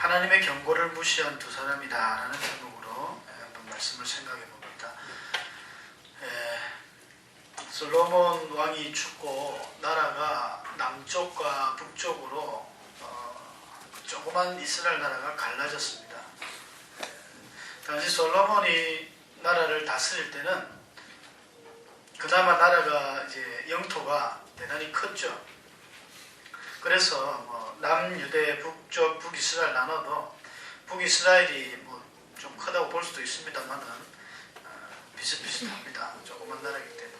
하나님의 경고를 무시한 두 사람이다라는 제목으로 한번 말씀을 생각해 봅니다. 솔로몬 왕이 죽고 나라가 남쪽과 북쪽으로 조그만 이스라엘 나라가 갈라졌습니다. 당시 솔로몬이 나라를 다스릴 때는 그나마 나라가 이제 영토가 대단히 컸죠. 그래서 남유대, 북쪽, 북이스라엘 나눠도 북이스라엘이 좀 크다고 볼 수도 있습니다만은 비슷비슷합니다. 조그만 나라이기 때문에.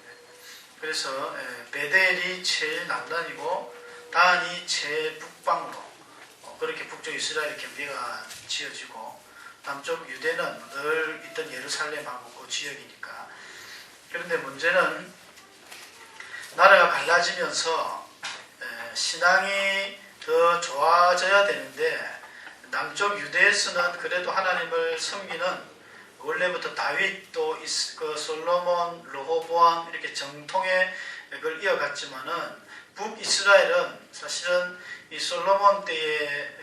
그래서 베델이 제일 남단이고 단이 제일 북방으로 그렇게 북쪽 이스라엘 경계가 지어지고 남쪽 유대는 늘 있던 예루살렘하고 그 지역이니까. 그런데 문제는 나라가 갈라지면서 신앙이 더 좋아져야 되는데 남쪽 유대에서는 그래도 하나님을 섬기는 원래부터 다윗 또 그 솔로몬, 르호보암 이렇게 정통의 그걸 이어갔지만은 북이스라엘은 사실은 이 솔로몬 때의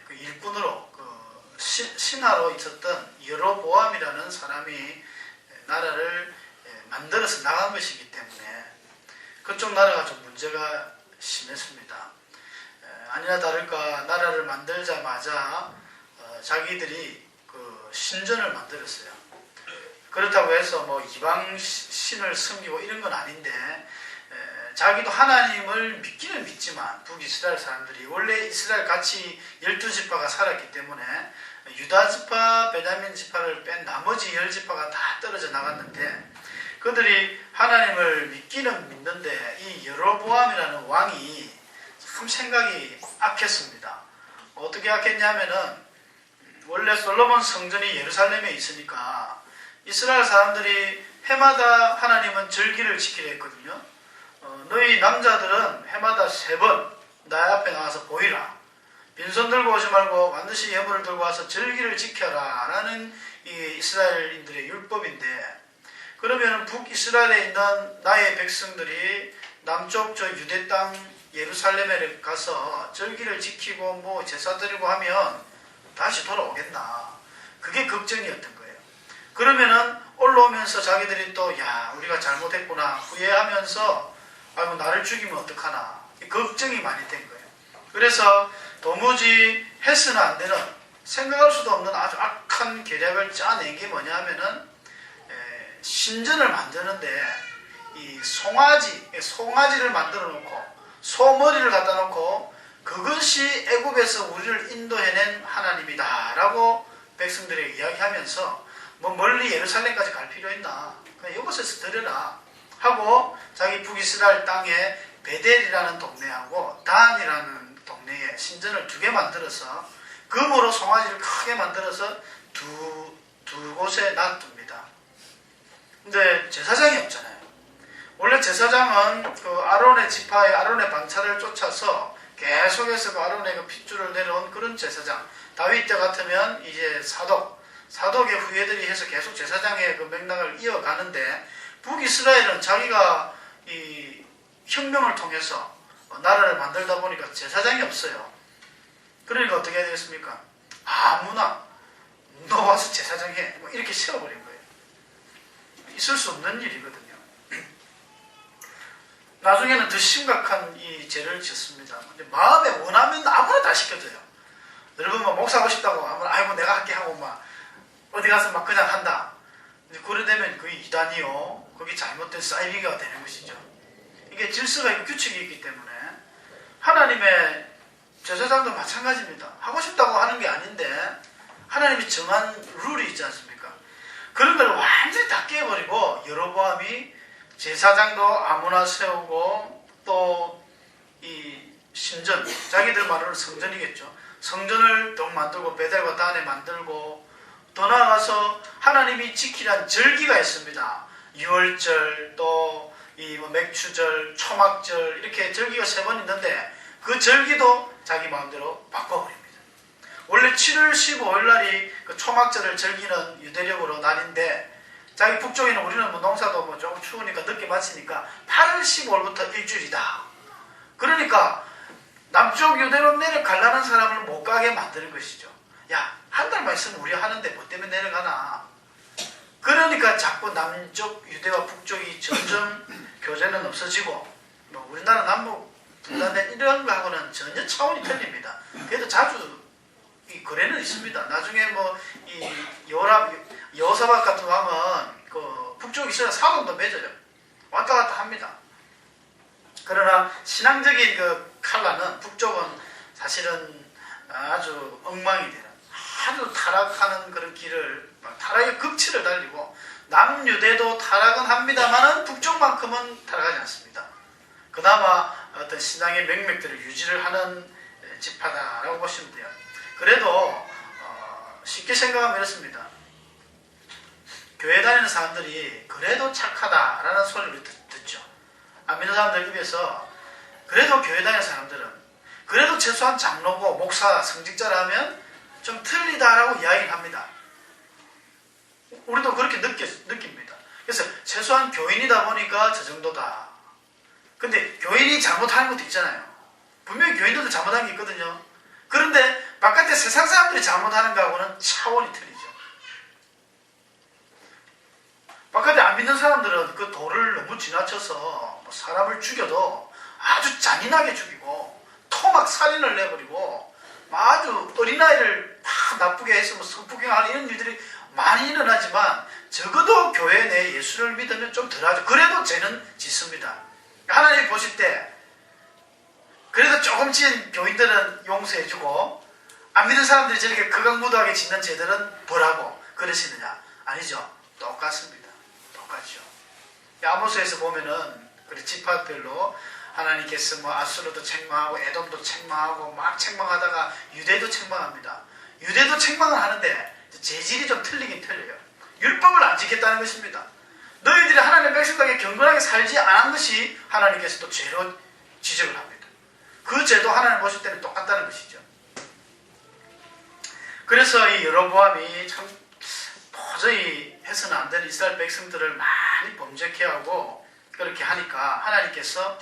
그 일꾼으로 그 신하로 있었던 여로보암이라는 사람이 나라를 만들어서 나간 것이기 때문에 그쪽 나라가 좀 문제가 심했습니다. 아니나 다를까 나라를 만들자마자 자기들이 그 신전을 만들었어요. 그렇다고 해서 이방 신을 섬기고 이런 건 아닌데 자기도 하나님을 믿기는 믿지만 북이스라엘 사람들이 원래 이스라엘 같이 12지파가 살았기 때문에 유다 지파, 베냐민 지파를 뺀 나머지 10지파가 다 떨어져 나갔는데 그들이 하나님을 믿기는 믿는데 이 여로보암이라는 왕이 참 생각이 악했습니다. 어떻게 악했냐면은 원래 솔로몬 성전이 예루살렘에 있으니까 이스라엘 사람들이 해마다 하나님은 절기를 지키려 했거든요. 너희 남자들은 해마다 3번 나의 앞에 나와서 보이라. 빈손 들고 오지 말고 반드시 예물을 들고 와서 절기를 지켜라 라는 이 이스라엘인들의 율법인데 그러면 북이스라엘에 있는 나의 백성들이 남쪽 저 유대 땅 예루살렘에 가서 절기를 지키고 제사 드리고 하면 다시 돌아오겠나. 그게 걱정이었던 거예요. 그러면은 올라오면서 자기들이 또 우리가 잘못했구나 후회하면서 아이고 나를 죽이면 어떡하나 걱정이 많이 된 거예요. 그래서 도무지 해서는 안 되는 생각할 수도 없는 아주 악한 계략을 짜낸 게 뭐냐 하면은 신전을 만드는데 이 송아지를 만들어 놓고 소머리를 갖다 놓고 그것이 애굽에서 우리를 인도해낸 하나님이다 라고 백성들에게 이야기하면서 멀리 예루살렘까지 갈 필요 있나 그냥 이곳에서 드려라 하고 자기 북이스라엘 땅에 베델이라는 동네하고 단이라는 동네에 신전을 2개 만들어서 금으로 송아지를 크게 만들어서 두 곳에 놔둡니다. 근데 제사장이 없잖아요. 원래 제사장은 그 아론의 지파의 아론의 방차를 쫓아서 계속해서 그 아론의 그 핏줄을 내려온 그런 제사장. 다윗 때 같으면 이제 사독의 후예들이 해서 계속 제사장의 그 맥락을 이어가는데 북이스라엘은 자기가 이 혁명을 통해서 나라를 만들다 보니까 제사장이 없어요. 그러니까 어떻게 해야 되겠습니까? 아무나 너 와서 제사장 해. 이렇게 세워버린 거예요. 있을 수 없는 일이거든요. 나중에는 더 심각한 이 죄를 짓습니다. 마음에 원하면 아무나 다 시켜줘요. 여러분 목사 하고 싶다고 하면 아이고 내가 할게 하고 어디 가서 그냥 한다. 그래 되면 그게 이단이요. 그게 잘못된 사이비가 되는 것이죠. 이게 질서가 있고 규칙이 있기 때문에 하나님의 제사장도 마찬가지입니다. 하고 싶다고 하는 게 아닌데 하나님이 정한 룰이 있지 않습니까? 그런 걸 완전히 다 깨버리고 여로보암이 제사장도 아무나 세우고 또 이 신전, 자기들 말로는 성전이겠죠. 성전을 또 만들고 베델과 단에 만들고 더 나아가서 하나님이 지키란 절기가 있습니다. 유월절 또 이 맥추절, 초막절 이렇게 절기가 3번 있는데 그 절기도 자기 마음대로 바꿔버립니다. 원래 7월 15일 날이 그 초막절을 즐기는 유대력으로 날인데 자기 북쪽에는 우리는 농사도 조금 추우니까 늦게 마치니까 8월 15일부터 일주일이다. 그러니까 남쪽 유대로 내려가려는 사람을 못 가게 만드는 것이죠. 야, 한 달만 있으면 우리 하는데 뭐 때문에 내려가나. 그러니까 자꾸 남쪽 유대와 북쪽이 점점 교제는 없어지고, 뭐 우리나라 남북 분단된 이런 거하고는 전혀 차원이 틀립니다. 그래도 자주 이 거래는 있습니다. 나중에 뭐 이 여호사밧 같은 왕은 그 북쪽 이스라엘 사돈도 맺어요. 왔다 갔다 합니다. 그러나 신앙적인 그 칼라는 북쪽은 사실은 아주 엉망이 되는, 아주 타락하는 그런 길을, 타락의 극치를 달리고, 남유대도 타락은 합니다만은 북쪽만큼은 타락하지 않습니다. 그나마 어떤 신앙의 맥락들을 유지를 하는 지파다라고 보시면 돼요. 그래도 쉽게 생각하면 이렇습니다. 교회 다니는 사람들이 그래도 착하다라는 소리를 듣죠. 안 믿는 사람들 입에서 그래도 교회 다니는 사람들은 그래도 최소한 장로고 목사 성직자라면 좀 틀리다라고 이야기를 합니다. 우리도 그렇게 느낍니다. 그래서 최소한 교인이다 보니까 저 정도다. 근데 교인이 잘못하는 것도 있잖아요. 분명히 교인들도 잘못한 게 있거든요. 그런데 바깥에 세상 사람들이 잘못하는 거하고는 차원이 틀리죠. 바깥에 안 믿는 사람들은 그 도를 너무 지나쳐서 뭐 사람을 죽여도 아주 잔인하게 죽이고 토막 살인을 내버리고 아주 어린아이를 막 나쁘게 해서 뭐 성폭행하는 이런 일들이 많이 일어나지만, 적어도 교회 내에 예수를 믿으면 좀 덜하죠. 그래도 죄는 짓습니다. 하나님 보실 때 그래도 조금 지은 교인들은 용서해주고, 안 믿는 사람들이 저렇게 극악무도하게 짓는 죄들은 벌하고 그러시느냐? 아니죠. 똑같습니다. 똑같죠. 아모스에서 보면은 그 지파별로 하나님께서 뭐 아수르도 책망하고 에돔도 책망하고 막 책망하다가 유대도 책망합니다. 유대도 책망을 하는데 재질이 좀 틀리긴 틀려요. 율법을 안 지켰다는 것입니다. 너희들이 하나님의 백성에게 경건하게 살지 않은 것이 하나님께서 또 죄로 지적을 합니다. 그 죄도 하나님 보실 때는 똑같다는 것이죠. 그래서 이 여로보암이 참 도저히 해서는 안 되는 이스라엘 백성들을 많이 범죄케 하고 그렇게 하니까 하나님께서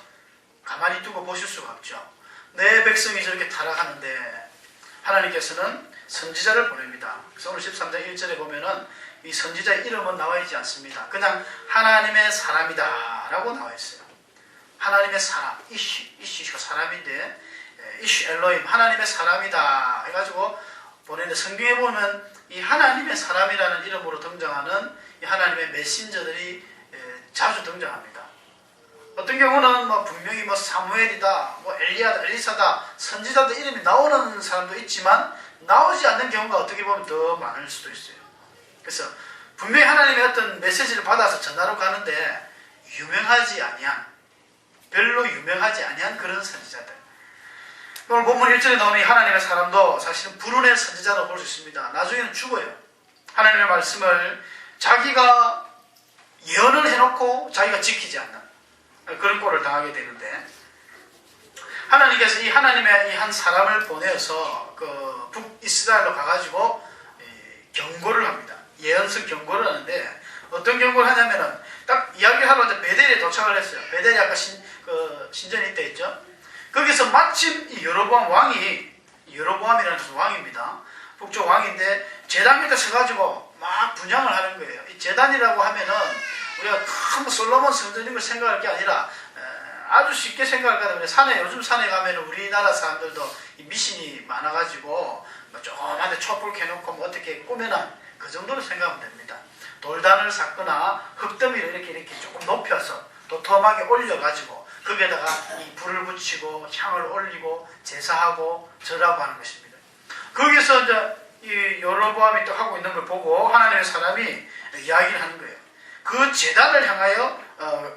가만히 두고 보실 수가 없죠. 내 백성이 저렇게 타락하는데 하나님께서는 선지자를 보냅니다. 그래서 오늘 13장 1절에 보면은 이 선지자의 이름은 나와 있지 않습니다. 그냥 하나님의 사람이다 라고 나와 있어요. 하나님의 사람, 이슈가 사람인데 이슈 엘로임, 하나님의 사람이다 해가지고 보내는데, 성경에 보면 이 하나님의 사람이라는 이름으로 등장하는 이 하나님의 메신저들이 자주 등장합니다. 어떤 경우는 뭐 분명히 뭐 사무엘이다, 뭐 엘리야다, 엘리사다, 선지자들 이름이 나오는 사람도 있지만 나오지 않는 경우가 어떻게 보면 더 많을 수도 있어요. 그래서 분명히 하나님의 어떤 메시지를 받아서 전하러 가는데 유명하지 아니한, 별로 유명하지 아니한 그런 선지자들. 오늘 본문 1절에 나오는 이 하나님의 사람도 사실은 불운의 선지자로 볼 수 있습니다. 나중에는 죽어요. 하나님의 말씀을 자기가 예언을 해놓고 자기가 지키지 않는 그런 꼴을 당하게 되는데, 하나님께서 이 하나님의 이 한 사람을 보내서 그 북이스라엘로 가가지고 경고를 합니다. 예언성 경고를 하는데, 어떤 경고를 하냐면은 딱 이야기를 하러 이제 베델에 도착을 했어요. 베델이 아까 신전이 있다 했죠. 거기서 마침 이 여로보암 왕이, 여로보암이라는 왕입니다. 북쪽 왕인데 제단 밑에 서가지고 막 분향을 하는 거예요. 이 제단이라고 하면은 우리가 큰 솔로몬 성전 이런 걸 생각할 게 아니라 아주 쉽게 생각할 거 같아요. 산에, 요즘 산에 가면 우리나라 사람들도 이 미신이 많아가지고 뭐 조그만데 촛불 켜놓고 뭐 어떻게 꾸며놔, 그 정도로 생각하면 됩니다. 돌단을 쌓거나 흙더미를 이렇게 조금 높여서 도톰하게 올려가지고 거기에다가 이 불을 붙이고 향을 올리고 제사하고 절하고 하는 것입니다. 거기서 이제 이 여로보암이 또 하고 있는 걸 보고 하나님의 사람이 이야기를 하는 거예요. 그 제단을 향하여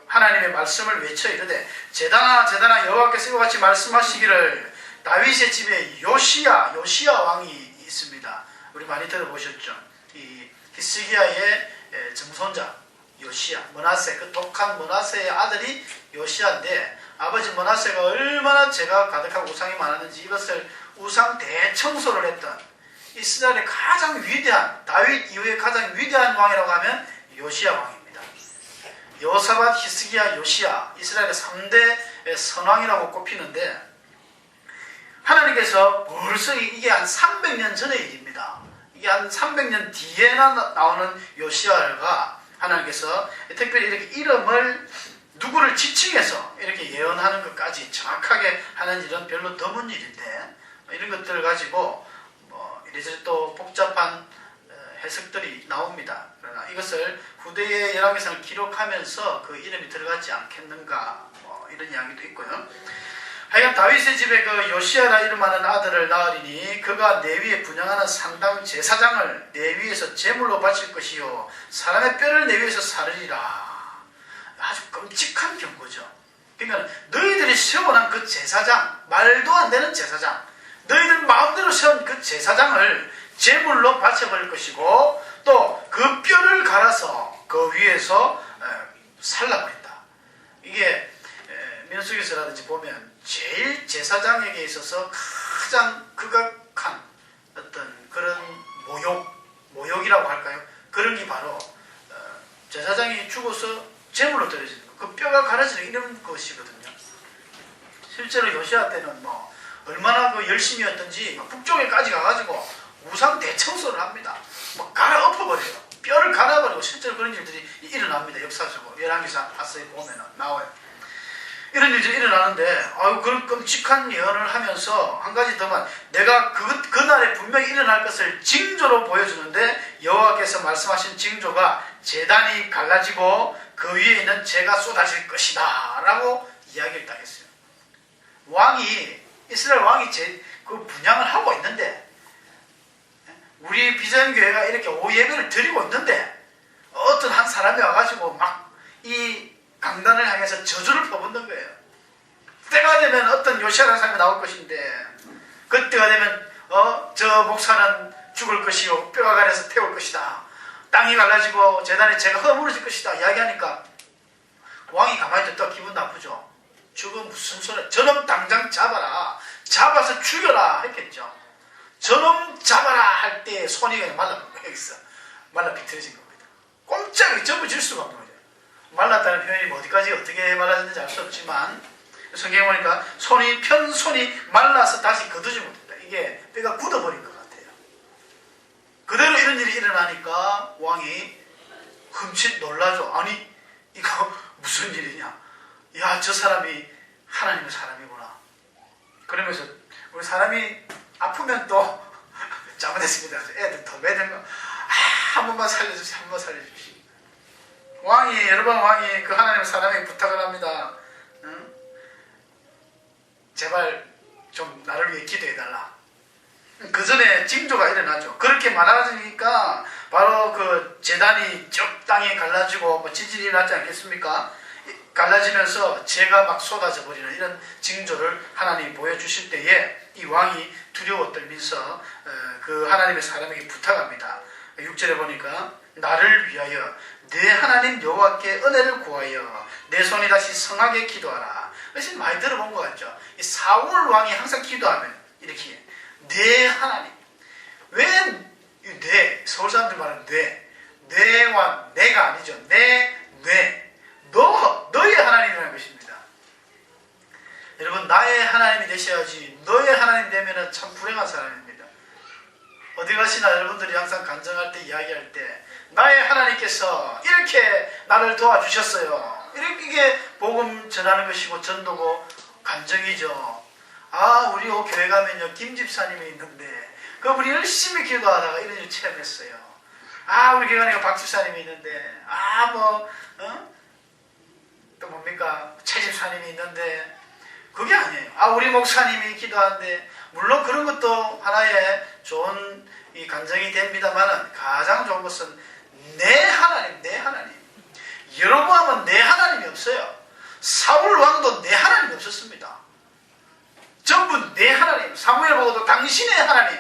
하나님의 말씀을 외쳐 이르되, 제단아 여호와께서 이와 같이 말씀하시기를, 다윗의 집에 요시야 왕이 있습니다. 우리 많이 들어보셨죠? 이 히스기야의 증손자 요시야, 머나세, 그 독한 머나세의 아들이 요시야인데, 아버지 머나세가 얼마나 죄가 가득하고 우상이 많았는지 이것을 우상 대청소를 했던 이스라엘의 가장 위대한, 다윗 이후에 가장 위대한 왕이라고 하면 요시야 왕입니다. 여호사밧, 히스기야, 요시야, 이스라엘의 3대 선왕이라고 꼽히는데, 하나님께서 벌써 이게 한 300년 전의 일입니다. 이게 한 300년 뒤에 나오는 요시야가 하나님께서 특별히 이렇게 이름을 누구를 지칭해서 이렇게 예언하는 것까지 정확하게 하는 일은 별로 드문 일인데, 이런 것들을 가지고 이래저래 또 복잡한 해석들이 나옵니다. 그러나 이것을 후대의 열왕기상을 기록하면서 그 이름이 들어가지 않겠는가, 이런 이야기도 있고요. 하여간 다윗의 집에 그 요시야라 이름하는 아들을 낳으리니 그가 내 위에 분양하는 상당 제사장을 내 위에서 제물로 바칠 것이요 사람의 뼈를 내 위에서 사르리라. 아주 끔찍한 경고죠. 그러니까 너희들이 세워놓은 그 제사장, 말도 안 되는 제사장, 너희들 마음대로 세운 그 제사장을 제물로 바쳐버릴 것이고 또 그 뼈를 갈아서 그 위에서 살라버린다. 이게 민수기서라든지 보면 제일 제사장에게 있어서 가장 극악한 어떤 그런 모욕이라고 할까요? 그런 게 바로 제사장이 죽어서 제물로 드려지는 것, 그 뼈가 갈아지는 이런 것이거든요. 실제로 요시야 때는 얼마나 그 열심이었던지 북쪽에까지 가가지고 우상 대청소를 합니다. 갈아 엎어버려요. 뼈를 갈아버리고 실제로 그런 일들이 일어납니다. 역사적으로 열왕기상 파스에 보면 나와요. 이런 일들이 일어나는데 그런 끔찍한 예언을 하면서 한 가지 더만, 내가 그날에 분명히 일어날 것을 징조로 보여주는데 여호와께서 말씀하신 징조가 제단이 갈라지고 그 위에 있는 재가 쏟아질 것이다 라고 이야기를 딱 했어요. 이스라엘 왕이 그 분양을 하고 있는데, 우리 비전교회가 이렇게 오예배를 드리고 있는데 어떤 한 사람이 와가지고 막 이 강단을 향해서 저주를 퍼붓는 거예요. 때가 되면 어떤 요시야라는 사람이 나올 것인데, 그때가 되면 저 목사는 죽을 것이요 뼈가 갈려서 태울 것이다. 땅이 갈라지고 제단에 재가 허물어질 것이다 이야기하니까 왕이 가만히 듣다가 기분 나쁘죠. 저거 무슨 소리야. 저놈 당장 잡아라. 잡아서 죽여라 했겠죠. 저놈 잡아라 할 때 손이 그냥 말라 비틀어진 겁니다. 꼼짝이 접어질 수가 없는 거죠. 말랐다는 표현이 어디까지 어떻게 말라졌는지 알 수 없지만 성경에 보니까 손이 말라서 다시 거두지 못했다. 이게 뼈가 굳어버린 것 같아요. 그대로 이런 일이 일어나니까 왕이 흠칫 놀라죠. 아니 이거 무슨 일이냐. 야, 저 사람이 하나님의 사람이구나. 그러면서 우리 사람이 아프면 또 잘못했습니다. 애들 더 매든 거 한 번만 살려주십시오. 한 번 살려주십시오. 여러분 왕이 그 하나님의 사람에게 부탁을 합니다. 응? 제발 좀 나를 위해 기도해달라. 그 전에 징조가 일어나죠. 그렇게 말하니까 바로 그 제단이 적당히 갈라지고 지진이 났지 않겠습니까? 갈라지면서 재가 막 쏟아져 버리는 이런 징조를 하나님이 보여주실 때에 이 왕이 두려워 떨면서 그 하나님의 사람에게 부탁합니다. 6절에 보니까 나를 위하여 내 하나님 여호와께 은혜를 구하여 내 손이 다시 성하게 기도하라. 그래서 많이 들어본 것 같죠. 이 사울 왕이 항상 기도하면 이렇게 내 하나님, 왜 서울 사람들 말하는 뇌와 내가 아니죠. 너의 하나님이라는 것입니다. 여러분, 나의 하나님이 되셔야지 너의 하나님 되면 참 불행한 사람입니다. 어디 가시나 여러분들이 항상 간증할 때 이야기할 때 나의 하나님께서 이렇게 나를 도와주셨어요. 이게 복음 전하는 것이고 전도고 간증이죠. 우리 교회 가면요 김 집사님이 있는데 그분이 열심히 기도하다가 이런 일 체험했어요. 우리 교회 가니까 박 집사님이 있는데 또 뭡니까 최 집사님이 있는데 그게 아니에요. 우리 목사님이 기도하는데 물론 그런 것도 하나의 좋은 이 간증이 됩니다만은 가장 좋은 것은 내 하나님. 여로보암은 내 하나님이 없어요. 사울 왕도 내 하나님이 없었습니다. 전부 내 하나님. 사무엘 보고도 당신의 하나님,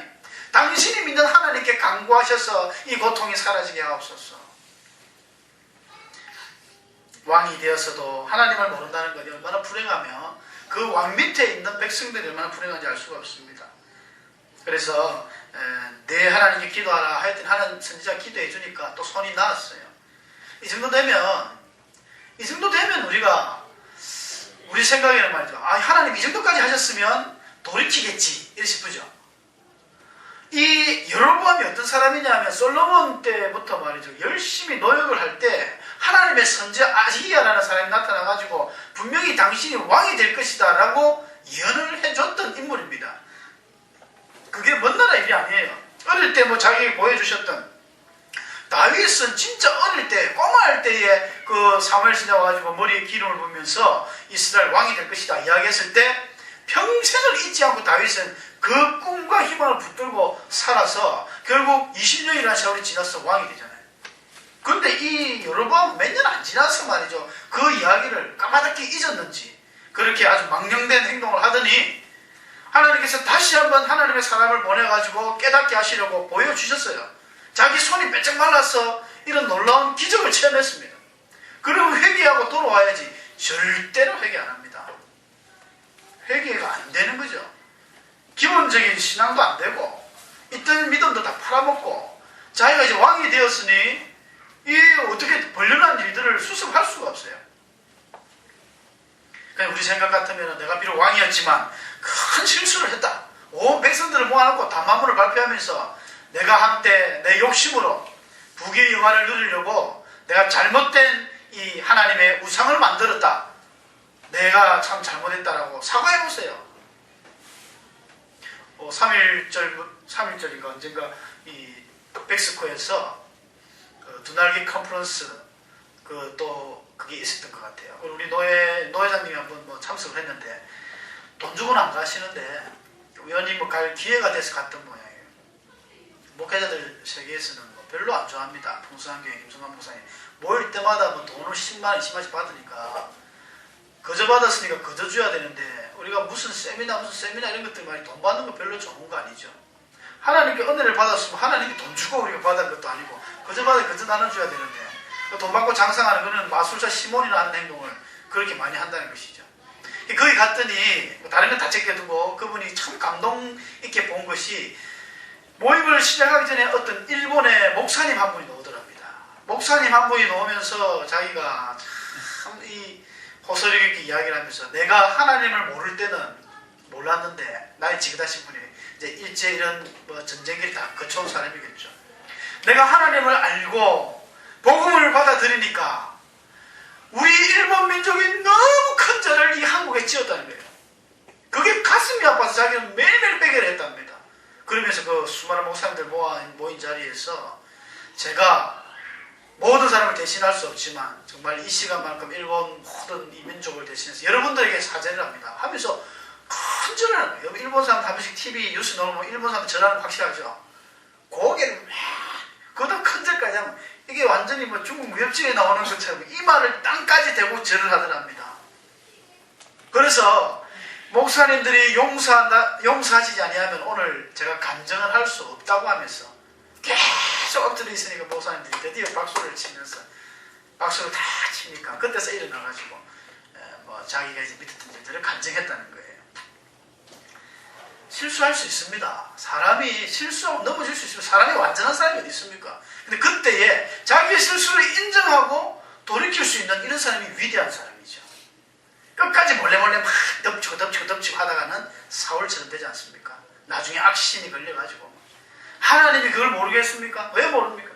당신이 믿는 하나님께 간구하셔서 이 고통이 사라지게 하옵소서. 왕이 되어서도 하나님을 모른다는 것이 얼마나 불행하며 그 왕 밑에 있는 백성들이 얼마나 불행한지 알 수가 없습니다. 그래서 내 하나님께 기도하라 하여튼 하나님 선지자가 기도해 주니까 또 손이 나았어요. 이 정도 되면 우리가 우리 생각에는 말이죠. 하나님 이 정도까지 하셨으면 돌이키겠지 이렇게 싶으죠. 이 여로보암이 어떤 사람이냐면 솔로몬 때부터 말이죠. 열심히 노력을 할 때 하나님의 선지 아히야라는 사람이 나타나가지고 분명히 당신이 왕이 될 것이다 라고 예언을 해줬던 인물입니다. 그게 먼 나라 일이 아니에요. 어릴 때 뭐 자기에게 보여주셨던 다윗은 진짜 어릴 때 꼬마할 때에 그 사무엘 선지자 와가지고 머리에 기름을 부으면서 이스라엘 왕이 될 것이다 이야기했을 때 평생을 잊지 않고 다윗은 그 꿈과 희망을 붙들고 살아서 결국 20년이라는 세월이 지나서 왕이 되잖아요. 근데 이 여로보암 몇 년 안 지나서 말이죠. 그 이야기를 까마득히 잊었는지 그렇게 아주 망령된 행동을 하더니 하나님께서 다시 한번 하나님의 사람을 보내가지고 깨닫게 하시려고 보여주셨어요. 자기 손이 빼쩍 말라서 이런 놀라운 기적을 체험했습니다. 그러면 회개하고 돌아와야지 절대로 회개 안 합니다. 회개가 안 되는 거죠. 기본적인 신앙도 안 되고 있던 믿음도 다 팔아먹고 자기가 이제 왕이 되었으니 이 어떻게 벌려난 일들을 수습할 수가 없어요. 그냥 우리 생각 같으면 내가 비록 왕이었지만 큰 실수를 했다. 온 백성들을 모아놓고 담화문을 발표하면서 내가 한때 내 욕심으로 부귀의 영화를 누리려고 내가 잘못된 이 하나님의 우상을 만들었다. 내가 참 잘못했다라고 사과해보세요. 3.1절인가 언젠가 이 백스코에서 그 두날개 컨퍼런스 또 그게 있었던 것 같아요. 우리 노회장님이 한번 뭐 참석을 했는데 돈 주고는 안 가시는데 우연히 뭐 갈 기회가 돼서 갔던 모양이에요. 목회자들 세계에서는 뭐 별로 안 좋아합니다. 풍성한교회 김성환 목사님 모일 때마다 뭐 돈을 10만 20만씩 받으니까 거저 받았으니까 거저 줘야 되는데 우리가 무슨 세미나 이런 것들 많이 돈 받는 거 별로 좋은 거 아니죠. 하나님께 은혜를 받았으면 하나님이 돈 주고 우리가 받은 것도 아니고 거저 받아 거저 나눠줘야 되는데 돈 받고 장상하는 거는 마술사 시몬이나 하는 행동을 그렇게 많이 한다는 것이죠. 거기 갔더니 다른 건 다 제껴두고 그분이 참 감동 있게 본 것이 모임을 시작하기 전에 어떤 일본의 목사님 한 분이 나오더랍니다. 목사님 한 분이 나오면서 자기가 참 이 호소력 있게 이야기를 하면서 내가 하나님을 모를 때는 몰랐는데 나이 지긋하신 분이 이제 일제 이런 뭐 전쟁기를 다 거쳐온 사람이겠죠. 내가 하나님을 알고 복음을 받아들이니까 우리 일본 민족이 너무 큰 죄를 이 한국에 지었다는 거예요. 그게 가슴이 아파서 자기는 매일매일 베개를 했답니다. 그러면서 그 수많은 목사님들 모인 자리에서 제가 모든 사람을 대신할 수 없지만 정말 이 시간만큼 일본 모든 이 민족을 대신해서 여러분들에게 사죄를 합니다 하면서 큰 절을 하는 거예요. 일본 사람 한 번씩 TV 뉴스 나오면 일본 사람 절하는 거 확실하죠. 고개를 그보다 큰 절까지 하면 이게 완전히 뭐 중국 무협지에 나오는 것처럼 이 말을 땅까지 대고 절을 하더랍니다. 그래서 목사님들이 용서하시지 아니하면 오늘 제가 간증을 할 수 없다고 하면서 계속 엎드려 있으니까 목사님들이 드디어 박수를 치면서 박수를 다 치니까 그때서 일어나가지고 뭐 자기가 이제 밑에 일들을 간증했다는 거예요. 실수할 수 있습니다. 사람이 실수하고 넘어질 수 있으면 사람이 완전한 사람이 어디 있습니까? 근데 그때에 자기의 실수를 인정하고 돌이킬 수 있는 이런 사람이 위대한 사람이죠. 끝까지 몰래 막 덮치고 하다가는 사울처럼 되지 않습니까? 나중에 악신이 걸려가지고 하나님이 그걸 모르겠습니까? 왜 모릅니까?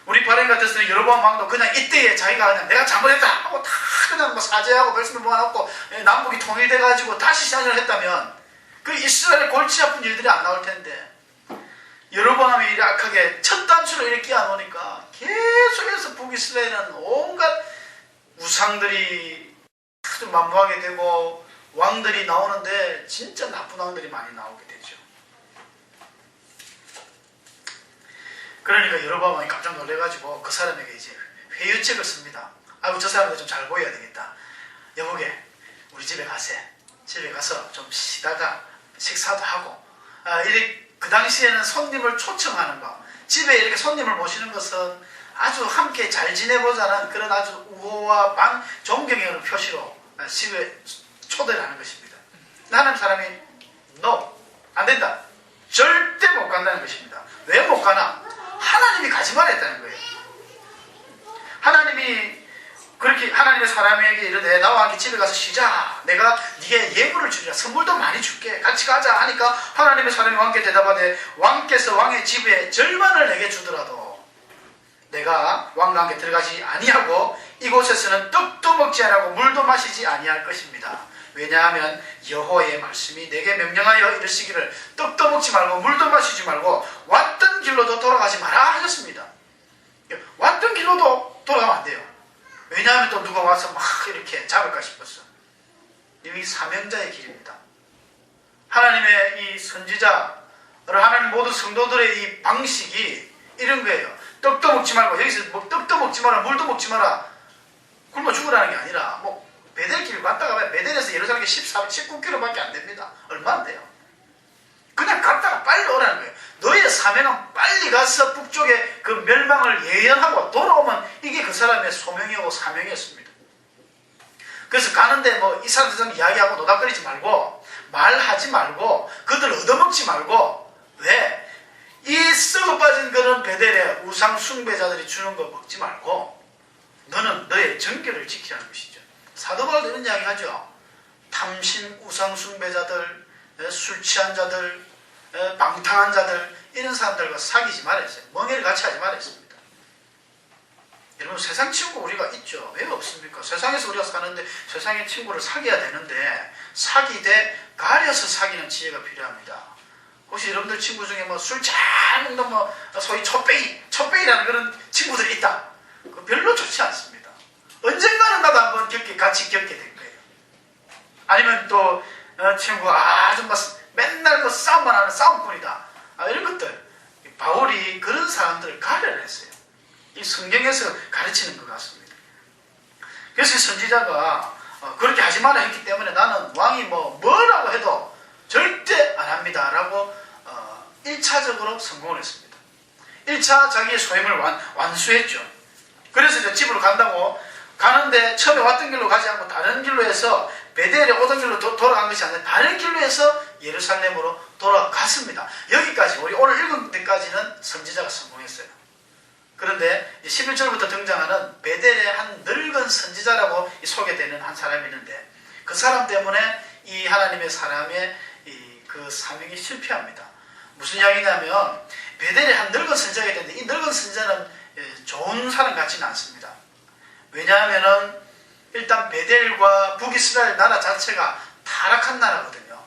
우리 바렌 같았으면 여로보암 왕도 그냥 이때에 자기가 그냥 내가 잘못했다 하고 다 그냥 뭐 사죄하고 말씀을 모아놓고 남북이 통일돼가지고 다시 시작을 했다면 그 이스라엘 골치 아픈 일들이 안 나올 텐데 여로보암이 이렇게 악하게 첫 단추로 이렇게 끼워놓으니까 계속해서 북이스라엘은 온갖 우상들이 아주 만무하게 되고 왕들이 나오는데 진짜 나쁜 왕들이 많이 나오게 되죠. 그러니까 여로보암이 깜짝 놀래가지고 그 사람에게 이제 회유책을 씁니다. 아이고 저 사람도 좀 잘 보여야 되겠다. 여보게 우리 집에 가서 좀 쉬다가 식사도 하고 그 당시에는 손님을 초청하는 거 집에 이렇게 손님을 모시는 것은 아주 함께 잘 지내보자는 그런 아주 우호와 반 존경의 어느 표시로 집에 초대를 하는 것입니다. 나는 사람이 No 안 된다. 절대 못 간다는 것입니다. 왜 못 가나? 하나님이 가지 말했다는 거예요. 하나님이 그렇게 하나님의 사람에게 이르되 나와 함께 집에 가서 쉬자 내가 네게 예물을 주리라. 선물도 많이 줄게. 같이 가자 하니까 하나님의 사람이 왕께 대답하되 왕께서 왕의 집에 절반을 내게 주더라도 내가 왕과 함께 들어가지 아니하고 이곳에서는 떡도 먹지 아니하고 물도 마시지 아니할 것입니다. 왜냐하면 여호와의 말씀이 내게 명령하여 이르시기를 떡도 먹지 말고 물도 마시지 말고 왔던 길로도 돌아가지 마라 하셨습니다. 왔던 길로도 돌아가면 안 돼요. 왜냐하면 또 누가 와서 막 이렇게 잡을까 싶었어. 이 사명자의 길입니다. 하나님의 이 선지자를 하나님 모든 성도들의 이 방식이 이런 거예요. 떡도 먹지 말고 여기서 뭐 떡도 먹지 마라 물도 먹지 마라 굶어 죽으라는 게 아니라 뭐 베델길 갔다가 베델에서 예루살렘에 19km밖에 안 됩니다. 얼마 안 돼요. 그냥 갔다가 빨리 오라는 거예요. 너의 사명은 빨리 가서 북쪽의 그 멸망을 예언하고 돌아오면 이게 그 사람의 소명이고 사명이었습니다. 그래서 가는데 뭐 이 사람들 이야기하고 노닥거리지 말고 말하지 말고 그들 얻어먹지 말고 왜? 이 썩어 빠진 그런 베델에 우상 숭배자들이 주는 거 먹지 말고 너는 너의 정결을 지키라는 것이죠. 사도 바울도 이런 이야기 하죠. 탐심 우상 숭배자들, 술 취한 자들, 방탕한 자들 이런 사람들과 사귀지 말았어요. 멍해를 같이 하지 말았습니다. 여러분 세상 친구 우리가 있죠. 왜 없습니까? 세상에서 우리가 사는데 세상의 친구를 사귀어야 되는데 사귀되 가려서 사귀는 지혜가 필요합니다. 혹시 여러분들 친구 중에 뭐 술 잘 먹는 뭐 소위 촛배이라는 그런 친구들이 있다. 그거 별로 좋지 않습니다. 언젠가는 나도 한번 같이 겪게 될 거예요. 아니면 또 친구가 아주 막 맨날 뭐 싸움만 하는 싸움꾼이다. 이런 것들. 바울이 그런 사람들을 가려를 했어요. 이 성경에서 가르치는 것 같습니다. 그래서 선지자가 그렇게 하지 마라 했기 때문에 나는 왕이 뭐라고 해도 절대 안 합니다. 라고 1차적으로 성공을 했습니다. 1차 자기의 소임을 완수했죠. 그래서 이제 집으로 간다고 가는데 처음에 왔던 길로 가지 않고 다른 길로 해서 베델에 오던 길로 돌아간 것이 아니라 다른 길로 해서 예루살렘으로 돌아갔습니다. 여기까지 우리 오늘 읽은 데까지는 선지자가 성공했어요. 그런데 11절부터 등장하는 베델의 한 늙은 선지자라고 소개되는 한 사람이 있는데 그 사람 때문에 이 하나님의 사람의 그 사명이 실패합니다. 무슨 이야기냐면 베델에 한 늙은 선지자가 있는데 이 늙은 선지자는 좋은 사람 같지는 않습니다. 왜냐하면 일단 베델과 북이스라엘 나라 자체가 타락한 나라거든요.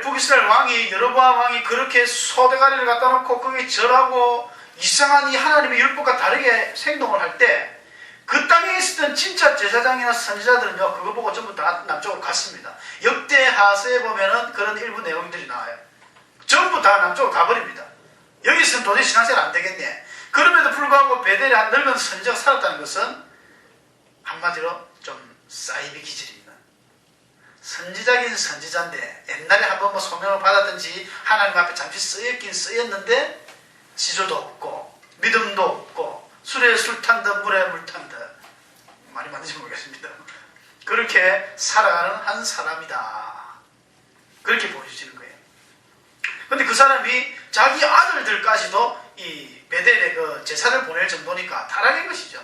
북이스라엘 왕이 여로보암 왕이 그렇게 소대가리를 갖다 놓고 거기에 절하고 이상한 이 하나님의 율법과 다르게 행동을 할 때 그 땅에 있었던 진짜 제사장이나 선지자들은요 그거 보고 전부 다 남쪽으로 갔습니다. 역대 하서에 보면은 그런 일부 내용들이 나와요. 전부 다 남쪽으로 가버립니다. 여기서는 도저히 신앙생활 안 되겠네. 그럼에도 불구하고 베델에 한 늙은 선지자가 살았다는 것은 한마디로 좀 사이비 기질이 있는 선지자긴 선지자인데 옛날에 한번 뭐 소명을 받았든지 하나님 앞에 잠시 쓰였긴 쓰였는데 지조도 없고 믿음도 없고 술에 술 탄 듯 물에 물 탄 듯 많이 맞는지 모르겠습니다. 그렇게 살아가는 한 사람이다. 그렇게 보여지는 거예요. 근데 그 사람이 자기 아들들까지도 이 베델에 그 제사를 보낼 정도니까 타락인 것이죠.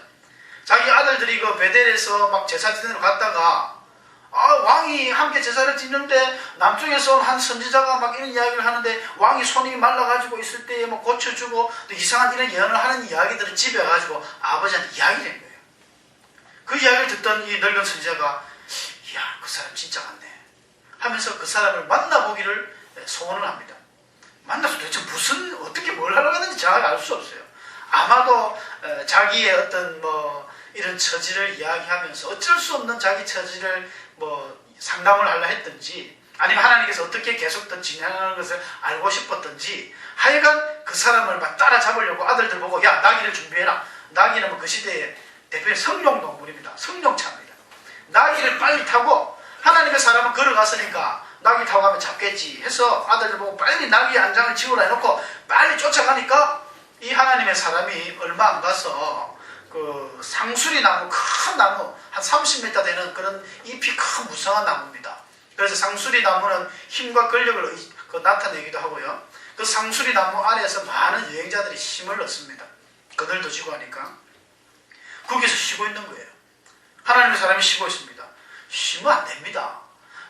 자기 아들들이 그 베델에서 막 제사 지내러 갔다가 왕이 함께 제사를 지는데 남쪽에서 온 한 선지자가 막 이런 이야기를 하는데 왕이 손이 말라가지고 있을 때에 뭐 고쳐주고 또 이상한 이런 예언을 하는 이야기들을 집에 가지고 아버지한테 이야기를 한 거예요. 그 이야기를 듣던 이 늙은 선지자가 이야 그 사람 진짜 같네 하면서 그 사람을 만나보기를 소원을 합니다. 만나서 도대체 어떻게 뭘 하려고 했는지 정확히 알 수 없어요. 아마도 자기의 어떤 뭐 이런 처지를 이야기하면서 어쩔 수 없는 자기 처지를 뭐 상담을 하려 했든지 아니면 하나님께서 어떻게 계속 더 진행하는 것을 알고 싶었든지 하여간 그 사람을 막 따라잡으려고 아들들 보고 야 나귀를 준비해라. 나귀는 뭐 그 시대의 대표의 성룡 동물입니다. 성룡차입니다. 나귀를 빨리 타고 하나님의 사람은 걸어갔으니까 나귀 타고 가면 잡겠지 해서 아들들 보고 빨리 나귀 안장을 지우라 해놓고 빨리 쫓아가니까 이 하나님의 사람이 얼마 안 가서 그 상수리 나무, 큰 나무, 한 30m 되는 그런 잎이 큰 무성한 나무입니다. 그래서 상수리 나무는 힘과 권력을 나타내기도 하고요. 그 상수리 나무 아래에서 많은 여행자들이 힘을 얻습니다. 그늘도 지고 하니까. 거기서 쉬고 있는 거예요. 하나님의 사람이 쉬고 있습니다. 쉬면 안 됩니다.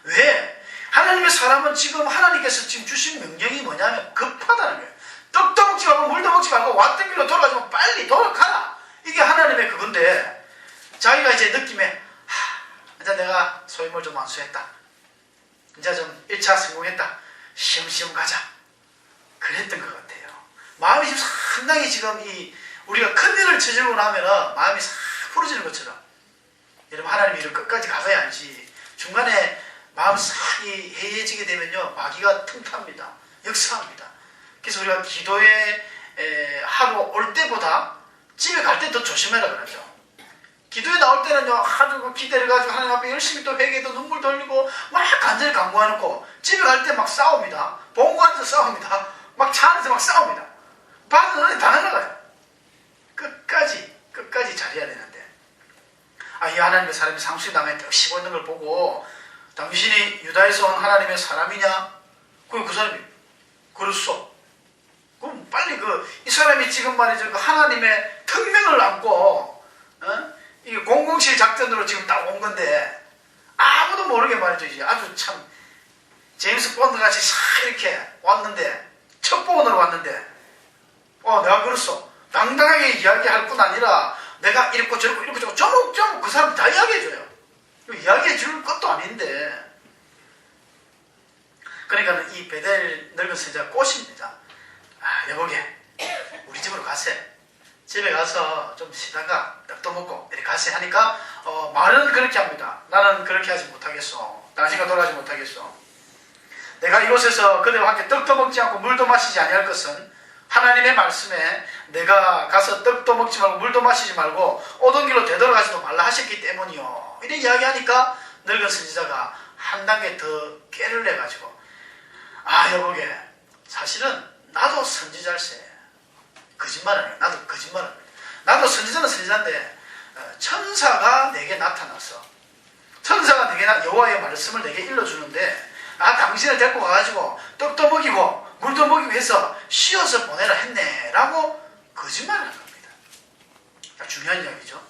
왜? 하나님의 사람은 지금 하나님께서 지금 주신 명령이 뭐냐면 급하다는 거예요. 떡도 먹지 말고 물도 먹지 말고 왔던 길로 돌아가지 빨리 돌아가라. 이게 하나님의 그건데 자기가 이제 느낌에 이제 내가 소임을 좀 완수했다. 이제 좀 1차 성공했다. 시험시험 가자. 그랬던 것 같아요. 마음이 지금 상당히 지금 우리가 큰 일을 저지르고 나면은 마음이 싹 풀어지는 것처럼 여러분 하나님 일을 끝까지 가봐야 알지. 중간에 마음 싹 해이해지게 되면요 마귀가 틈탑니다. 역사합니다. 그래서 우리가 기도에 하러 올 때보다 집에 갈 때 더 조심해라 그러죠. 기도에 나올 때는요 하루 기대를 가지고 하나님 앞에 열심히 또 회개도 눈물도 흘리고 막 간절히 간구해놓고 집에 갈 때 막 싸웁니다. 본고 안에서 싸웁니다. 막 차 안에서 막 싸웁니다. 받은 은혜 다 날아가요. 끝까지 잘해야 되는데 이 하나님의 사람이 상수의 남에 떡 쉬고 있는 걸 보고 당신이 유다에서 온 하나님의 사람이냐? 그 사람이 그렇소. 그럼 빨리 이 사람이 지금 말이죠 그 하나님의 특명을 안고 이게 007 작전으로 지금 딱 온 건데 아무도 모르게 말이죠 이제 아주 참 제임스 본드 같이 싹 이렇게 왔는데 첩보원으로 왔는데 내가 그랬어. 당당하게 이야기할 뿐 아니라 내가 이렇고 저렇고 조목조목 그 사람 다 이야기해줘요. 이야기해 줄 것도 아닌데 그러니까 이 베델 늙은 선지자가 꼬십니다. 여보게 우리 집으로 가세. 집에 가서 좀 쉬다가 떡도 먹고 이렇게 가세 하니까 말은 그렇게 합니다. 나는 그렇게 하지 못하겠어. 당신과 돌아가지 못하겠어. 내가 이곳에서 그대와 함께 떡도 먹지 않고 물도 마시지 아니할 것은 하나님의 말씀에 내가 가서 떡도 먹지 말고 물도 마시지 말고 오던 길로 되돌아가지도 말라 하셨기 때문이요. 이렇게 이야기하니까 늙은 선지자가 한 단계 더 깨를 내가지고 여보게 사실은 나도 선지자일세. 거짓말 아니에요. 나도 거짓말 합니다. 나도 선지자는 선지자인데 천사가 내게 나타나서 천사가 내게 여호와의 말씀을 내게 일러주는데 당신을 데리고 가가지고 떡도 먹이고 물도 먹이고 해서 쉬어서 보내라 했네 라고 거짓말을 한 겁니다. 중요한 이야기죠.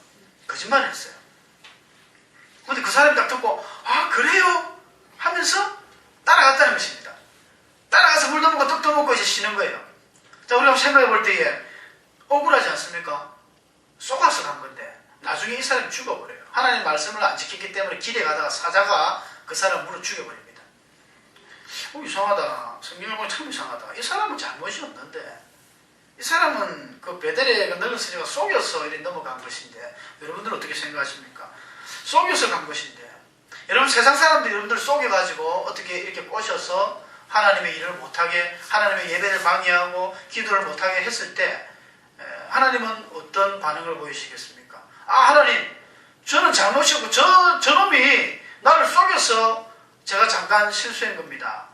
거짓말을 했어요. 근데 그 사람이 딱 듣고 그래요? 하면서 따라갔다는 것입니다. 따라가서 물도 먹고 떡도 먹고 이제 쉬는 거예요. 자, 우리가 생각해 볼 때에 억울하지 않습니까? 속아서 간 건데 나중에 이 사람이 죽어버려요. 하나님의 말씀을 안 지켰기 때문에 길에 가다가 사자가 그 사람 물어 죽여버립니다. 이상하다. 성경을 보면 참 이상하다. 이 사람은 잘못이 없는데 이 사람은 그 베델의 그 늙은 선지자가 속여서 이렇게 넘어간 것인데 여러분들은 어떻게 생각하십니까? 속여서 간 것인데 여러분 세상 사람들 여러분들 속여가지고 어떻게 이렇게 꼬셔서 하나님의 일을 못하게 하나님의 예배를 방해하고 기도를 못하게 했을 때 하나님은 어떤 반응을 보이시겠습니까? 하나님 저는 잘못이 없고 저놈이 나를 속여서 제가 잠깐 실수한 겁니다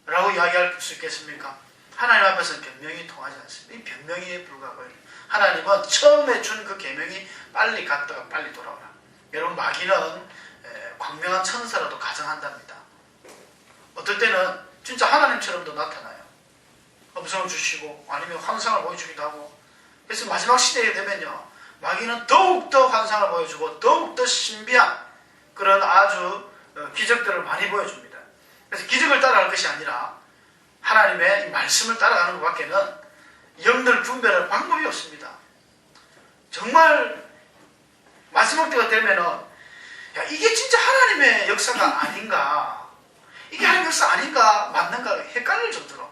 라고 이야기할 수 있겠습니까? 하나님 앞에서는 변명이 통하지 않습니다. 이 변명에 불과하고요. 하나님은 처음에 준 그 계명이 빨리 갔다가 빨리 돌아오라. 여러분 마귀는 광명한 천사라도 가정한답니다. 어떨 때는 진짜 하나님처럼도 나타나요. 음성을 주시고 아니면 환상을 보여주기도 하고. 그래서 마지막 시대에 되면요 마귀는 더욱더 환상을 보여주고 더욱더 신비한 그런 아주 기적들을 많이 보여줍니다. 그래서 기적을 따라갈 것이 아니라 하나님의 이 말씀을 따라가는 것밖에는 영들 분별할 방법이 없습니다. 정말 마지막 때가 되면은 이게 진짜 하나님의 역사가 아닌가, 이게 하나님의 역사 아닌가 맞는가 헷갈릴 정도로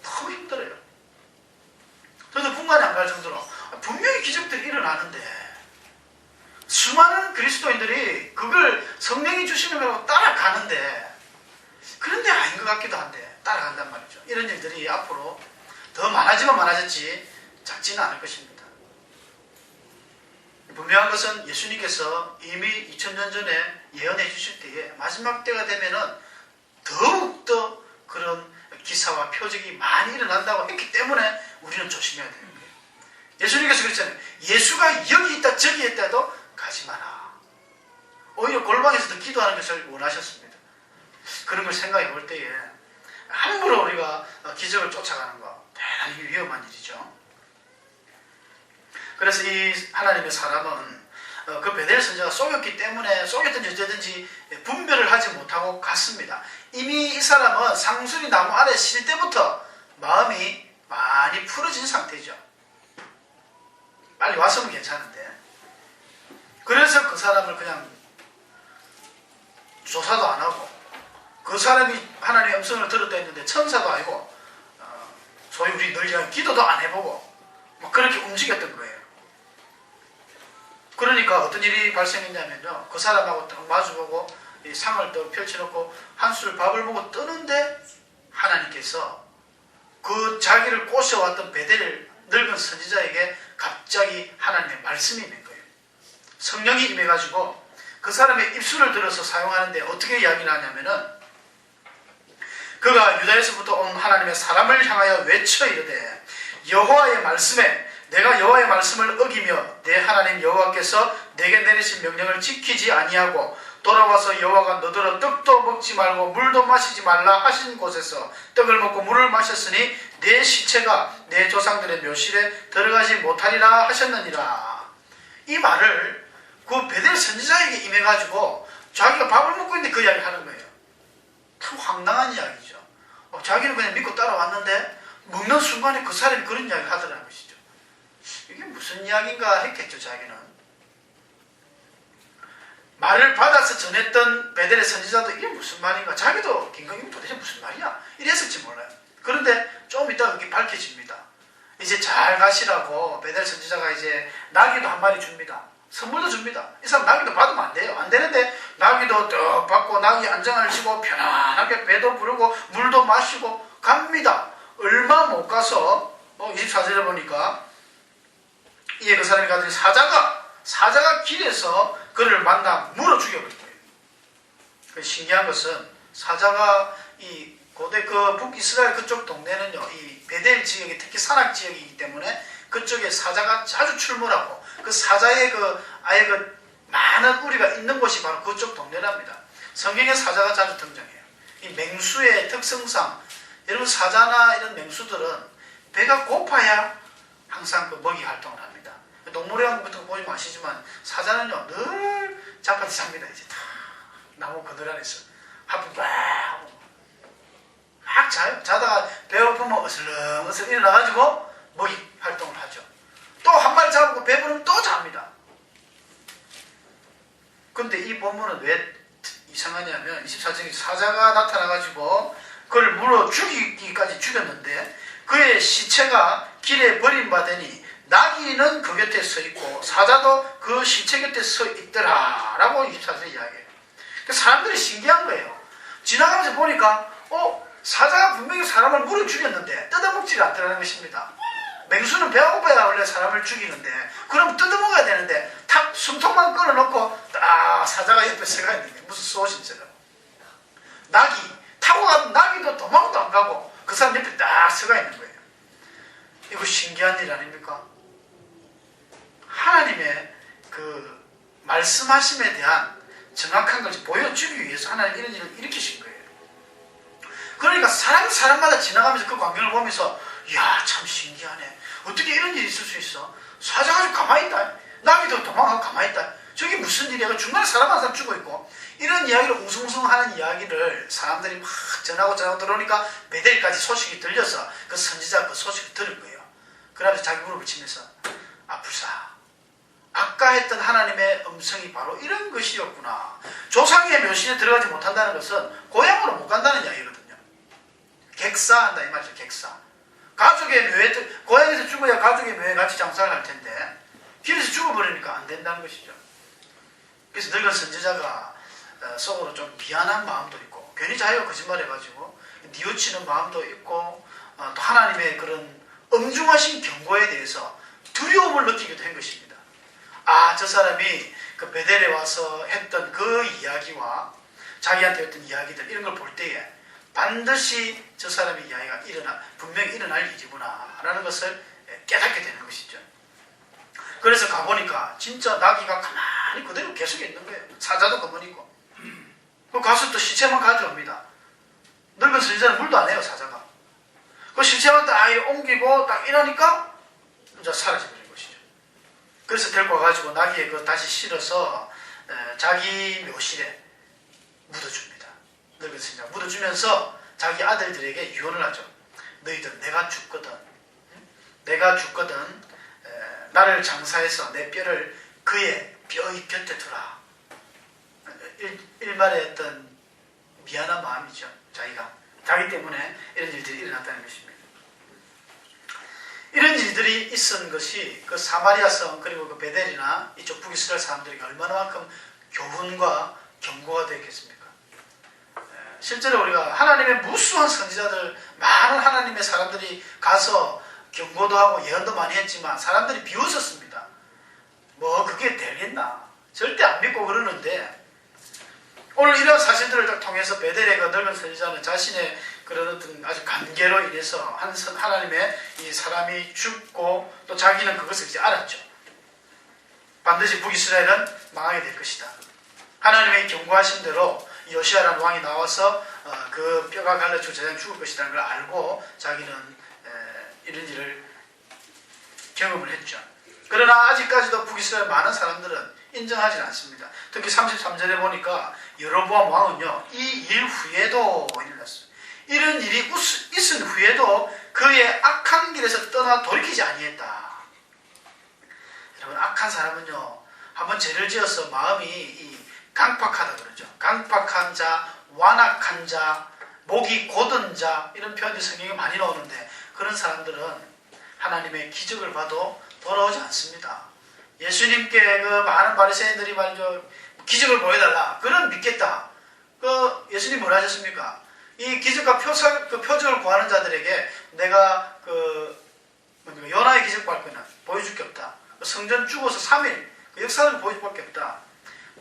너무 힘들어요. 저도 분간이 안 갈 정도로 분명히 기적들이 일어나는데 수많은 그리스도인들이 그걸 성령이 주시는 거라고 따라가는데 그런데 아닌 것 같기도 한데 따라간단 말이죠. 이런 일들이 앞으로 더 많아지면 많아졌지 작지는 않을 것입니다. 분명한 것은 예수님께서 이미 2000년 전에 예언해 주실 때에 마지막 때가 되면은 더욱더 그런 기사와 표적이 많이 일어난다고 했기 때문에 우리는 조심해야 되는 거예요. 예수님께서 그랬잖아요. 예수가 여기 있다 저기 있다 해도 가지 마라. 오히려 골방에서도 기도하는 것을 원하셨습니다. 그런 걸 생각해 볼 때에 함부로 우리가 기적을 쫓아가는 거 대단히 위험한 일이죠. 그래서 이 하나님의 사람은 그 베델 선지자가 속였기 때문에 속였든지 어쨌든지 분별을 하지 못하고 갔습니다. 이미 이 사람은 상수리 나무 아래 실 때부터 마음이 많이 풀어진 상태죠. 빨리 왔으면 괜찮은데. 그래서 그 사람을 그냥 조사도 안 하고, 그 사람이 하나님의 음성을 들었다 했는데 천사도 아니고, 소위 우리 늘 기도도 안 해보고 뭐 그렇게 움직였던 거예요. 그러니까 어떤 일이 발생했냐면요, 그 사람하고 딱 마주보고 이 상을 또 펼쳐놓고 한 술 밥을 먹고 뜨는데 하나님께서 그 자기를 꼬셔왔던 베델 늙은 선지자에게 갑자기 하나님의 말씀이 있는 거예요. 성령이 임해가지고 그 사람의 입술을 들어서 사용하는데 어떻게 이야기를 하냐면은, 그가 유다에서부터 온 하나님의 사람을 향하여 외쳐 이르되, 여호와의 말씀에 내가 여호와의 말씀을 어기며 내 하나님 여호와께서 내게 내리신 명령을 지키지 아니하고 돌아와서 여호와가 너더러 떡도 먹지 말고 물도 마시지 말라 하신 곳에서 떡을 먹고 물을 마셨으니 내 시체가 내 조상들의 묘실에 들어가지 못하리라 하셨느니라. 이 말을 그 베델 선지자에게 임해가지고 자기가 밥을 먹고 있는데 그 이야기를 하는 거예요. 참 황당한 이야기죠. 자기는 그냥 믿고 따라왔는데 먹는 순간에 그 사람이 그런 이야기를 하더라는 것이죠. 이게 무슨 이야기인가 했겠죠. 자기는 말을 받아서 전했던 베델의 선지자도 이게 무슨 말인가, 자기도 김강림 도대체 무슨 말이야 이랬을지 몰라요. 그런데 좀 이따 그게 밝혀집니다. 이제 잘 가시라고 베델 선지자가 이제 나귀도 한 마리 줍니다. 선물도 줍니다. 이 사람 나귀도 받으면 안 돼요. 안 되는데 나귀도 떡 받고 나귀 안장을 치고 편안하게 배도 부르고 물도 마시고 갑니다. 얼마 못 가서 24절에 보니까 이에 그 사람이 가더니 사자가 길에서 그를 만나 물어 죽여버린 거예요. 신기한 것은 사자가 이 고대 그 북이스라엘 그쪽 동네는요, 이 베델 지역이 특히 산악 지역이기 때문에 그쪽에 사자가 자주 출몰하고 그 사자의 아예 많은 우리가 있는 곳이 바로 그쪽 동네랍니다. 성경에 사자가 자주 등장해요. 이 맹수의 특성상 여러분 사자나 이런 맹수들은 배가 고파야 항상 그 먹이 활동을 합니다. 동물의왕 같은 거 보시면 아시지만 사자는요 늘 자빠져 잡니다. 이제 다 나무 그늘 안에서 하품 막 자요. 자다가 배고프면 어슬렁어슬 일어나가지고 먹이 활동을 하죠. 또 한 마리 잡고 배부르면 또 잡니다. 근데 이 본문은 왜 이상하냐면 24절에 사자가 나타나가지고 그를 물어 죽이기까지 죽였는데 그의 시체가 길에 버림받으니 나귀는 그 곁에 서 있고 사자도 그 시체 곁에 서 있더라 라고 24절에 이야기해요. 사람들이 신기한 거예요. 지나가면서 보니까 사자가 분명히 사람을 물어 죽였는데 뜯어먹지를 않더라는 것입니다. 맹수는 배가 고파야 원래 사람을 죽이는데 그럼 뜯어먹어야 되는데 탁 숨통만 끌어놓고 딱 사자가 옆에 서가 있는 게 무슨 소신처럼. 나귀 타고 가도 나귀도 도망도 안 가고 그 사람 옆에 딱 서가 있는 거예요. 이거 신기한 일 아닙니까? 하나님의 그 말씀하심에 대한 정확한 것을 보여주기 위해서 하나님 이런 일을 일으키신 거예요. 그러니까 사람마다 지나가면서 그 광경을 보면서 이야 참 신기하네. 어떻게 이런 일이 있을 수 있어? 사자가 좀 가만히 있다. 나귀도 도망가고 가만히 있다. 저게 무슨 일이야? 중간에 사람 한 사람 죽어 있고 이런 이야기를 웅성웅성하는 이야기를 사람들이 막 전하고 들어오니까 베델까지 소식이 들려서 그 선지자가 그 소식을 들은 거예요. 그러면서 자기 무릎을 치면서 불사 아까 했던 하나님의 음성이 바로 이런 것이었구나. 조상의 묘실에 들어가지 못한다는 것은 고향으로 못 간다는 이야기거든요. 객사한다 이 말이죠. 객사. 가족의 묘에 고향에서 죽어야 가족의 묘에 같이 장사를 할 텐데 길에서 죽어버리니까 안 된다는 것이죠. 그래서 늙은 선지자가 속으로 좀 미안한 마음도 있고 괜히 자기가 거짓말해가지고 뉘우치는 마음도 있고 또 하나님의 그런 엄중하신 경고에 대해서 두려움을 느끼기도 한 것입니다. 저 사람이 그 베델에 와서 했던 그 이야기와 자기한테 했던 이야기들 이런 걸 볼 때에 반드시 저 사람의 이야기가 분명히 일어날 일이구나 라는 것을 깨닫게 되는 것이죠. 그래서 가보니까 진짜 나귀가 가만히 그대로 계속 있는 거예요. 사자도 가만히 있고. 가서 또 시체만 가져옵니다. 늙은 선지자는 물도 안 해요. 사자가. 그 시체만 딱 옮기고 딱 이러니까 이제 사라져버린 것이죠. 그래서 데리고 와가지고 나귀에 그 다시 실어서 자기 묘실에 묻어줍니다. 늙었으니까 묻어주면서 자기 아들들에게 유언을 하죠. 너희들 내가 죽거든 나를 장사해서 내 뼈를 그의 뼈의 곁에 두라. 일말의 어떤 미안한 마음이죠. 자기 때문에 이런 일들이 일어났다는 것입니다. 이런 일들이 있은 것이 그 사마리아 성 그리고 그 베델이나 이쪽 북이스라엘 사람들에게 얼마나만큼 교훈과 경고가 되겠습니까? 실제로 우리가 하나님의 무수한 선지자들, 많은 하나님의 사람들이 가서 경고도 하고 예언도 많이 했지만 사람들이 비웃었습니다. 뭐 그게 되겠나? 절대 안 믿고 그러는데 오늘 이런 사실들을 통해서 베델의 그 늙은 선지자는 자신의 그런 어떤 아주 관계로 인해서 하나님의 이 사람이 죽고 또 자기는 그것을 이제 알았죠. 반드시 북이스라엘은 망하게 될 것이다. 하나님의 경고하신 대로 요시아라는 왕이 나와서 그 뼈가 갈라지고 제사장이 죽을 것이라는 걸 알고 자기는 이런 일을 경험을 했죠. 그러나 아직까지도 북이스라엘 많은 사람들은 인정하지 않습니다. 특히 33절에 보니까 여로보암 왕은요, 이 일 후에도 일어났어요. 이런 일이 있은 후에도 그의 악한 길에서 떠나 돌이키지 아니했다. 여러분, 악한 사람은요, 한번 죄를 지어서 마음이 강팍하다 그러죠. 강팍한 자, 완악한 자, 목이 곧은 자, 이런 표현이 성경에 많이 나오는데 그런 사람들은 하나님의 기적을 봐도 돌아오지 않습니다. 예수님께 그 많은 바리새인들이 말이죠, 기적을 보여달라. 그럼 믿겠다. 그 예수님 뭐라 하셨습니까? 이 기적과 표적을 구하는 자들에게 내가 요나의 기적 발표는 보여줄 게 없다. 성전 죽어서 3일 그 역사를 보여줄 게 없다.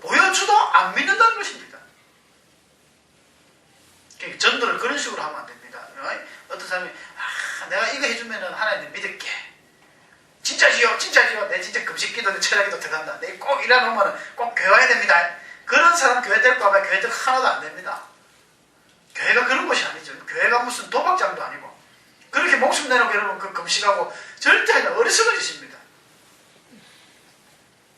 보여줘도 안 믿는다는 것입니다. 전도를 그런 식으로 하면 안 됩니다. 어떤 사람이 내가 이거 해주면 하나님 믿을게. 진짜지요? 내 진짜 금식기도 철야기도 들어간다. 내 꼭 일하면 꼭 교회 와야 됩니다. 그런 사람 교회 될 거면 교회 될 하나도 안 됩니다. 교회가 그런 곳이 아니죠. 교회가 무슨 도박장도 아니고 그렇게 목숨 내놓고 여러분 그 금식하고 절대 하지 어리석은 짓입니다.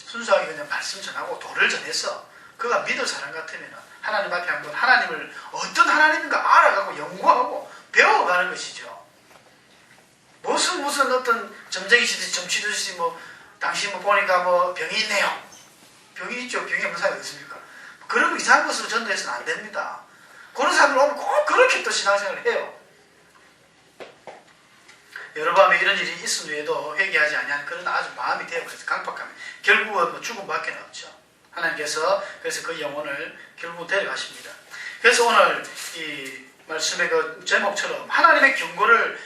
순수하게 그냥 말씀 전하고 도를 전해서 그가 믿을 사람 같으면 하나님 앞에 한번 하나님을 어떤 하나님인가 알아가고 연구하고 배워가는 것이죠. 무슨 어떤 점쟁이시듯이 점치듯이 당신 보니까 병이 있네요. 병이 있죠. 병이 없는 사람이 어딨습니까? 그런 이상한 것으로 전도해서는 안 됩니다. 그런 사람들 오면 꼭 그렇게 또 신앙생활을 해요. 여러 밤에 이런 일이 있은 후에도 회개하지 아니하는 그런 아주 마음이 되어버려서 강팍하면 결국은 죽음밖에 없죠. 하나님께서 그래서 그 영혼을 결국 데려가십니다. 그래서 오늘 이 말씀의 그 제목처럼 하나님의 경고를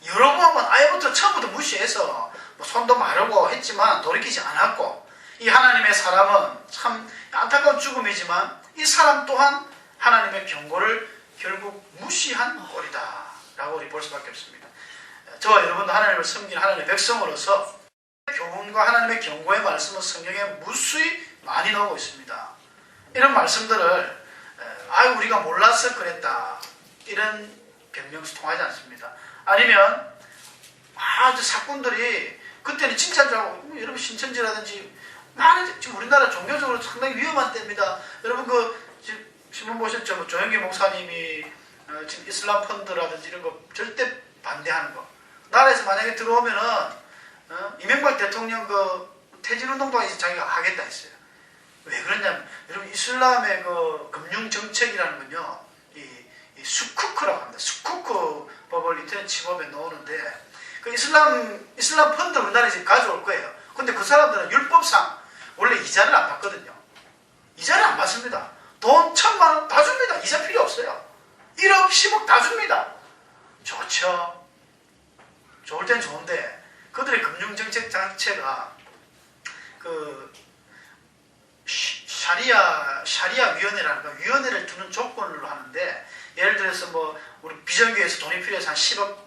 여로보암은 아예부터 처음부터 무시해서 손도 마르고 했지만 돌이키지 않았고 이 하나님의 사람은 참 안타까운 죽음이지만 이 사람 또한 하나님의 경고를 결국 무시한 꼴이다 라고 우리 볼 수밖에 없습니다. 저와 여러분도 하나님을 섬기는 하나님의 백성으로서 교훈과 하나님의 경고의 말씀은 성경에 무수히 많이 나오고 있습니다. 이런 말씀들을 우리가 몰라서 그랬다 이런 변명수 통하지 않습니다. 아니면 아주 사건들이 그때는 칭찬 줄 알고 여러분 신천지라든지 많은 지금 우리나라 종교적으로 상당히 위험한 때입니다. 여러분 신문 보셨죠? 조영기 목사님이 지금 이슬람 펀드라든지 이런 거 절대 반대하는 거. 나라에서 만약에 들어오면은 이명박 대통령 퇴진운동도 자기가 하겠다 했어요. 왜 그러냐면 여러분 이슬람의 금융 정책이라는 건요, 이 수쿠크라고 합니다. 수쿠크 법을 인터넷 치법에 넣었는데 그 이슬람 펀드 우리나라에 가져올 거예요. 근데 그 사람들은 율법상 원래 이자를 안 받거든요. 이자를 안 받습니다. 돈 1,000만 원 다 줍니다. 이자 필요 없어요. 1억, 10억 다 줍니다. 좋죠. 좋을 땐 좋은데 그들의 금융정책 자체가 샤리아 위원회라는 위원회를 두는 조건으로 하는데 예를 들어서 우리 비전교회에서 돈이 필요해서 한 10억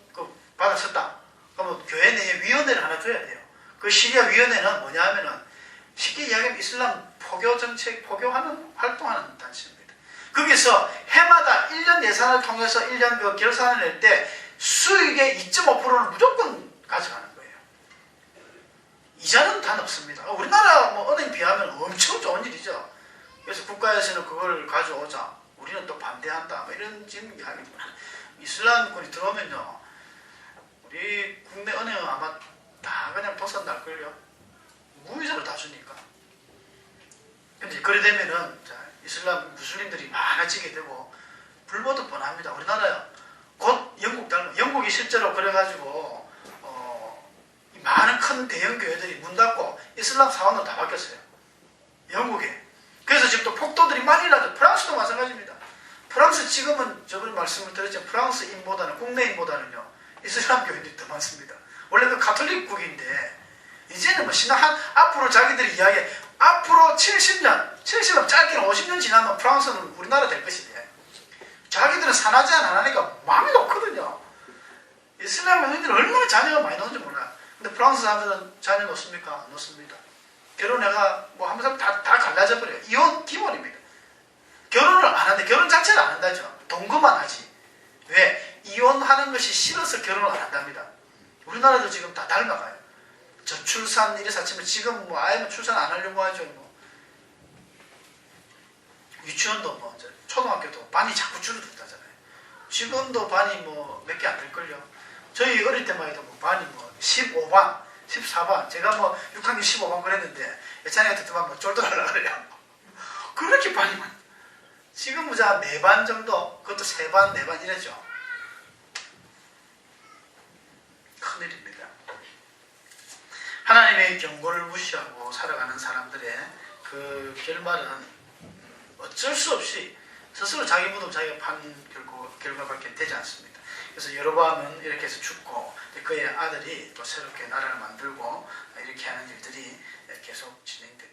받았었다. 그러면 교회 내에 위원회를 하나 둬야 돼요. 그 시리아 위원회는 뭐냐 하면은 쉽게 이야기하면 이슬람 포교 정책, 포교하는, 활동하는 단체입니다. 거기서 해마다 1년 예산을 통해서 1년 결산을 낼 때 수익의 2.5%는 무조건 가져가는 거예요. 이자는 다 넣습니다. 우리나라 뭐 은행 비하면 엄청 좋은 일이죠. 그래서 국가에서는 그걸 가져오자. 우리는 또 반대한다. 뭐 이런 지금 이야기입니다. 이슬람권이 들어오면요, 우리 국내 은행은 아마 다 그냥 도산 날걸요. 무이자로 다 주니까. 근데 그래 되면은 이슬람 무슬림들이 많아지게 되고 불모도 뻔합니다. 우리나라요. 곧 영국 닮아. 영국이 실제로 그래가지고 많은 큰 대형 교회들이 문 닫고 이슬람 사원으로 다 바뀌었어요. 영국에. 그래서 지금 또 폭도들이 많이 나죠. 프랑스도 마찬가지입니다. 프랑스 지금은 저번에 말씀을 드렸지만 프랑스인보다는 국내인보다는요 이슬람 교인들이 더 많습니다. 원래 그 가톨릭국인데 이제는 뭐 신앙 앞으로 자기들이 이야기해 앞으로 70년 짧게는 50년 지나면 프랑스는 우리나라 될 것이래. 자기들은 산하 제한 안 하니까 마음이 높거든요. 이슬람 교인들은 얼마나 자녀가 많이 나오는지 몰라요. 근데 프랑스 사람들은 자녀 놓습니까? 안 놓습니다. 결혼해가 뭐 한 사람 다 갈라져 버려요. 이혼 기본입니다. 결혼을 안 하는데 결혼 자체를 안 한다죠. 동거만 하지. 왜? 이혼하는 것이 싫어서 결혼을 안 한답니다. 우리나라도 지금 다 닮아가요. 저출산 이래서 치면 지금 뭐 아예 출산 안 하려고 하죠. 뭐. 유치원도 뭐 초등학교도 반이 자꾸 줄어든다잖아요. 지금도 반이 뭐 몇 개 안 될걸요. 저희 어릴 때만 해도 뭐 반이 뭐 15반, 14반. 제가 뭐 6학년 15반 그랬는데 예찬이가 듣더만 뭐 쫄돌하려고 그래요. 그렇게 반이 많아요. 지금 뭐 4반 정도, 그것도 3반, 4반 이랬죠. 큰일입니다. 하나님의 경고를 무시하고 살아가는 사람들의 그 결말은 어쩔 수 없이 스스로 자기 무덤 자기가 판 결과밖에 되지 않습니다. 그래서 여로보암은 이렇게 해서 죽고 그의 아들이 또 새롭게 나라를 만들고 이렇게 하는 일들이 계속 진행됩니다.